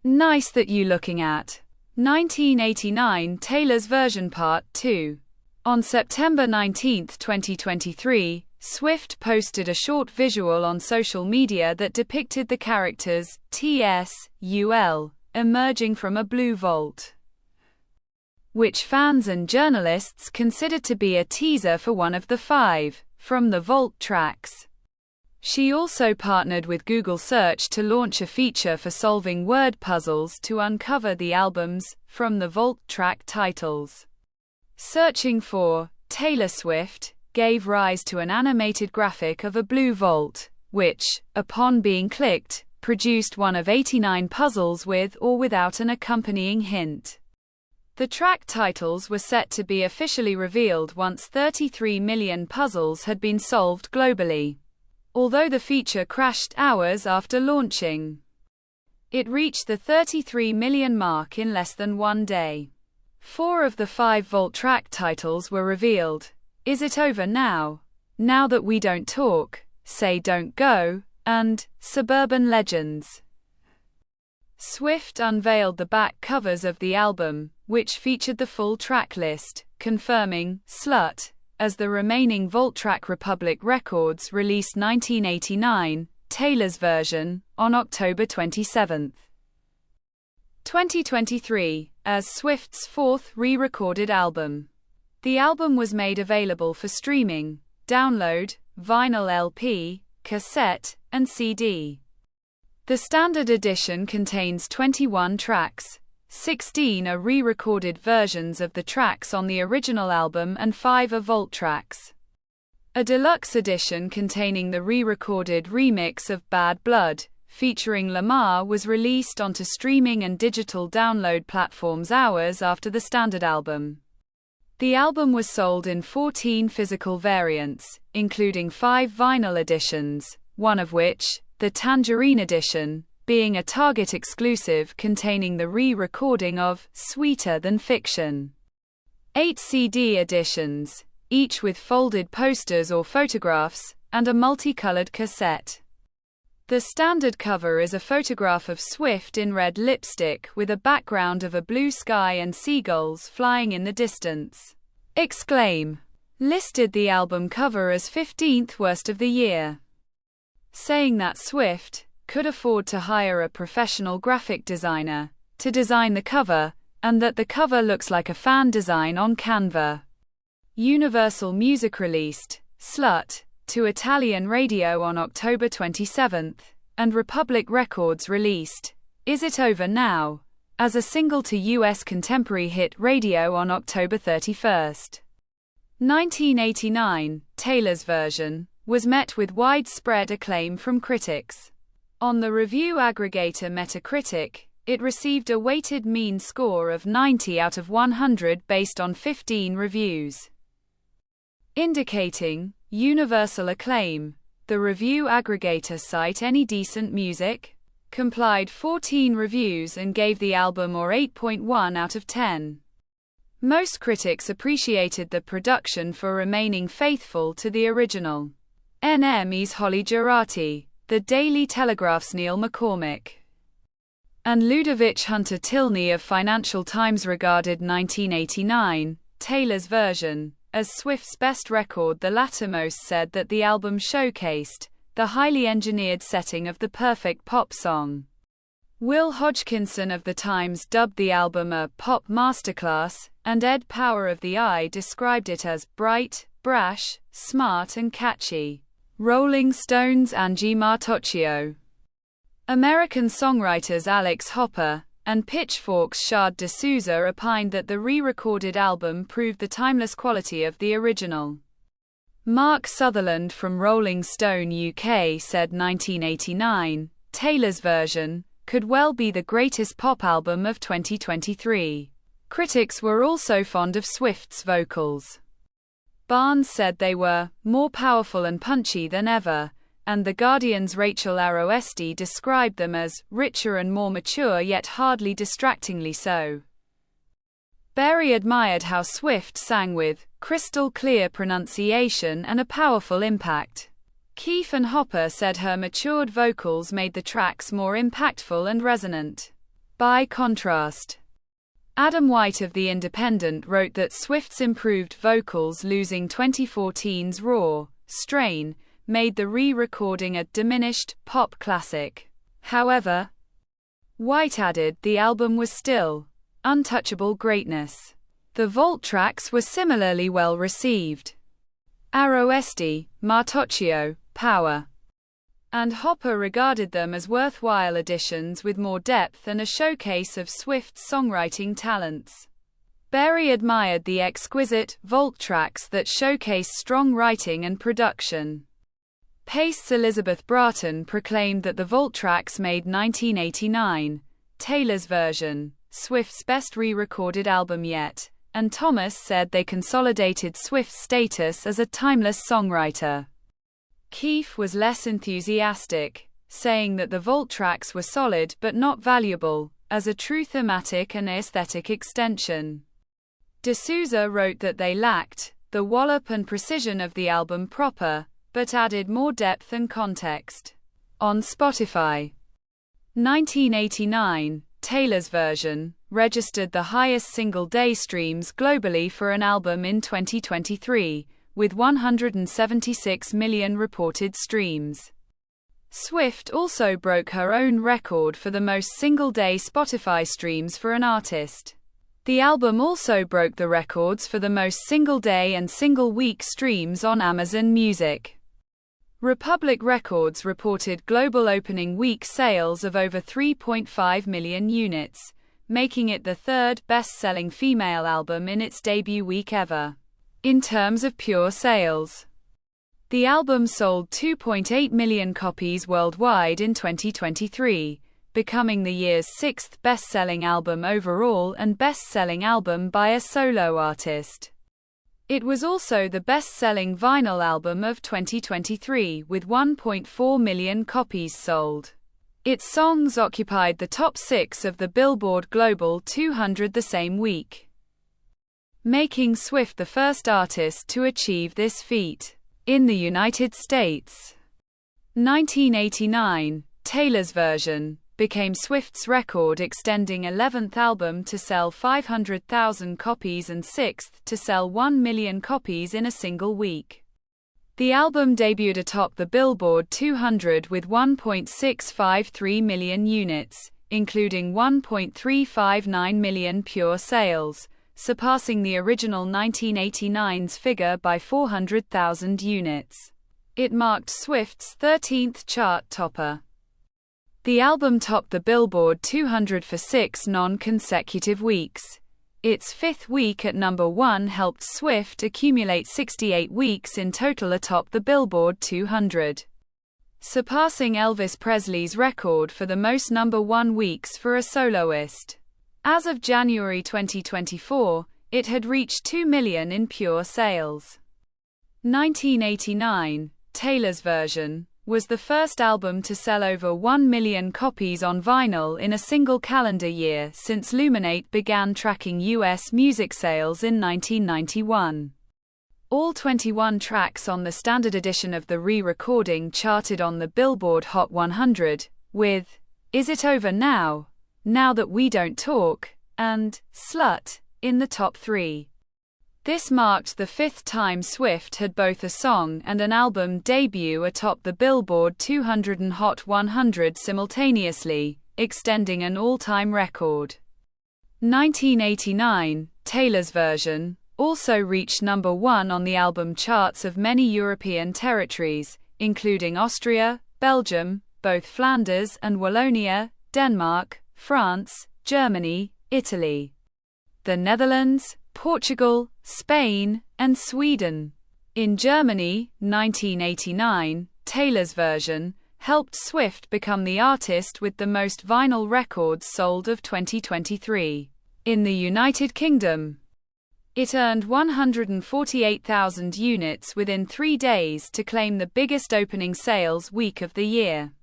Nice That You Looking At. 1989 Taylor's Version Part 2. On September 19, 2023, Swift posted a short visual on social media that depicted the characters TSUL emerging from a blue vault, which fans and journalists considered to be a teaser for one of the 5 From the Vault tracks. She also partnered with Google Search to launch a feature for solving word puzzles to uncover the album's From the Vault track titles. Searching for Taylor Swift gave rise to an animated graphic of a blue vault, which, upon being clicked, produced one of 89 puzzles with or without an accompanying hint. The track titles were set to be officially revealed once 33 million puzzles had been solved globally. Although the feature crashed hours after launching, it reached the 33 million mark in less than 1 day. 4 of the 5 Vault track titles were revealed: Is It Over Now?, Now That We Don't Talk, Say Don't Go, and Suburban Legends. Swift unveiled the back covers of the album, which featured the full track list, confirming Slut as the remaining Vault track. Republic Records released 1989, Taylor's Version, on October 27, 2023, as Swift's 4th re-recorded album. The album was made available for streaming, download, vinyl LP, cassette, and CD. The standard edition contains 21 tracks. 16 are re-recorded versions of the tracks on the original album and 5 are Vault tracks. A deluxe edition containing the re-recorded remix of Bad Blood, featuring Lamar, was released onto streaming and digital download platforms hours after the standard album. The album was sold in 14 physical variants, including 5 vinyl editions, one of which, the Tangerine Edition, being a Target exclusive containing the re-recording of Sweeter Than Fiction. 8 CD editions, each with folded posters or photographs, and a multicolored cassette. The standard cover is a photograph of Swift in red lipstick with a background of a blue sky and seagulls flying in the distance. Exclaim! Listed the album cover as 15th worst of the year, saying that Swift could afford to hire a professional graphic designer to design the cover, and that the cover looks like a fan design on Canva. Universal Music released Slut to Italian radio on October 27, and Republic Records released Is It Over Now as a single to US contemporary hit radio on October 31. 1989, Taylor's Version was met with widespread acclaim from critics. On the review aggregator Metacritic, it received a weighted mean score of 90 out of 100 based on 15 reviews, indicating universal acclaim. The review aggregator site Any Decent Music complied 14 reviews and gave the album or 8.1 out of 10. Most critics appreciated the production for remaining faithful to the original. NME's Holly Girardi, The Daily Telegraph's Neil McCormick, and Ludovic Hunter Tilney of Financial Times regarded 1989, Taylor's Version, as Swift's best record. The lattermost said that the album showcased the highly engineered setting of the perfect pop song. Will Hodgkinson of The Times dubbed the album a pop masterclass, and Ed Power of The Eye described it as bright, brash, smart and catchy. Rolling Stone's Angie Martocchio, American songwriters Alex Hopper, and Pitchfork's Shad D'Souza opined that the re-recorded album proved the timeless quality of the original. Mark Sutherland from Rolling Stone UK said 1989, Taylor's Version could well be the greatest pop album of 2023. Critics were also fond of Swift's vocals. Barnes said they were more powerful and punchy than ever, and The Guardian's Rachel Aroesti described them as richer and more mature, yet hardly distractingly so. Berry admired how Swift sang with crystal clear pronunciation and a powerful impact. Keefe and Hopper said her matured vocals made the tracks more impactful and resonant. By contrast, Adam White of The Independent wrote that Swift's improved vocals losing 2014's raw strain made the re-recording a diminished pop classic. However, White added the album was still untouchable greatness. The vault tracks were similarly well received. Arrow Esti, Martocchio, Power, and Hopper regarded them as worthwhile additions with more depth and a showcase of Swift's songwriting talents. Berry admired the exquisite vault tracks that showcase strong writing and production. Paste's Elizabeth Bratton proclaimed that the vault tracks made 1989, Taylor's version, Swift's best re-recorded album yet, and Thomas said they consolidated Swift's status as a timeless songwriter. Keefe was less enthusiastic, saying that the vault tracks were solid but not valuable, as a true thematic and aesthetic extension. D'Souza wrote that they lacked the wallop and precision of the album proper, but added more depth and context. On Spotify, 1989, Taylor's version, registered the highest single-day streams globally for an album in 2023, with 176 million reported streams. Swift also broke her own record for the most single-day Spotify streams for an artist. The album also broke the records for the most single-day and single-week streams on Amazon Music. Republic Records reported global opening week sales of over 3.5 million units, making it the third best-selling female album in its debut week ever. In terms of pure sales, the album sold 2.8 million copies worldwide in 2023, becoming the year's sixth best-selling album overall and best-selling album by a solo artist. It was also the best-selling vinyl album of 2023, with 1.4 million copies sold. Its songs occupied the top 6 of the Billboard Global 200 the same week, making Swift the first artist to achieve this feat. In the United States, 1989, Taylor's version became Swift's record, extending 11th album to sell 500,000 copies and 6th to sell 1 million copies in a single week. The album debuted atop the Billboard 200 with 1.653 million units, including 1.359 million pure sales, surpassing the original 1989's figure by 400,000 units. It marked Swift's 13th chart topper. The album topped the Billboard 200 for 6 non-consecutive weeks. Its fifth week at number 1 helped Swift accumulate 68 weeks in total atop the Billboard 200, surpassing Elvis Presley's record for the most number 1 weeks for a soloist. As of January 2024, it had reached 2 million in pure sales. 1989, Taylor's version, was the first album to sell over 1 million copies on vinyl in a single calendar year since Luminate began tracking U.S. music sales in 1991. All 21 tracks on the standard edition of the re-recording charted on the Billboard Hot 100, with Is It Over Now, Now That We Don't Talk, and Slut in the top 3. This marked the 5th time Swift had both a song and an album debut atop the Billboard 200 and Hot 100 simultaneously, extending an all-time record. 1989, Taylor's version, also reached number 1 on the album charts of many European territories, including Austria, Belgium, both Flanders and Wallonia, Denmark, France, Germany, Italy, the Netherlands, Portugal, Spain, and Sweden. In Germany, 1989, Taylor's version helped Swift become the artist with the most vinyl records sold of 2023. In the United Kingdom, it earned 148,000 units within 3 days to claim the biggest opening sales week of the year.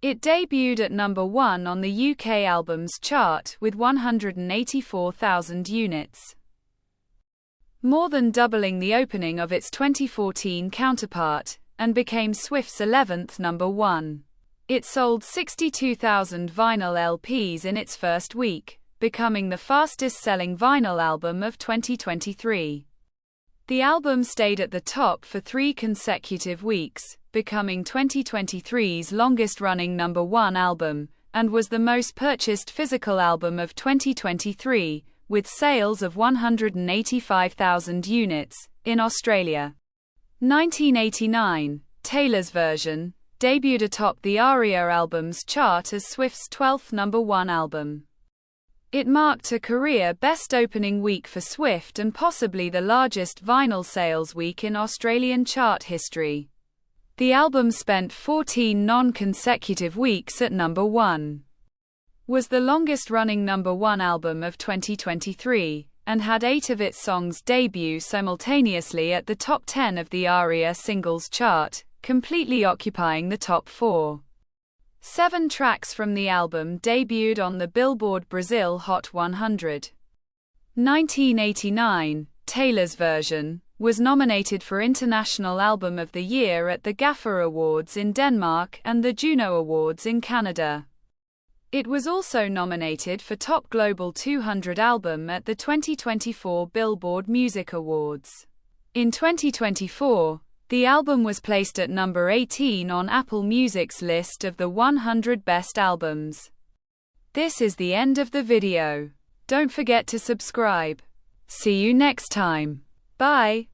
It debuted at number 1 on the UK Albums Chart with 184,000 units, more than doubling the opening of its 2014 counterpart, and became Swift's 11th number 1. It sold 62,000 vinyl LPs in its first week, becoming the fastest-selling vinyl album of 2023. The album stayed at the top for 3 consecutive weeks, becoming 2023's longest-running #1 album, and was the most purchased physical album of 2023, with sales of 185,000 units, in Australia. 1989, Taylor's version, debuted atop the ARIA Albums chart as Swift's 12th #1 album. It marked a career-best opening week for Swift and possibly the largest vinyl sales week in Australian chart history. The album spent 14 non-consecutive weeks at #1. Was the longest-running #1 album of 2023, and had 8 of its songs debut simultaneously at the top 10 of the ARIA Singles Chart, completely occupying the top 4. 7 tracks from the album debuted on the Billboard Brazil Hot 100. 1989, Taylor's version, was nominated for International Album of the Year at the GAFFA Awards in Denmark and the Juno Awards in Canada. It was also nominated for Top Global 200 Album at the 2024 Billboard Music Awards. In 2024, the album was placed at number 18 on Apple Music's list of the 100 best albums. This is the end of the video. Don't forget to subscribe. See you next time. Bye.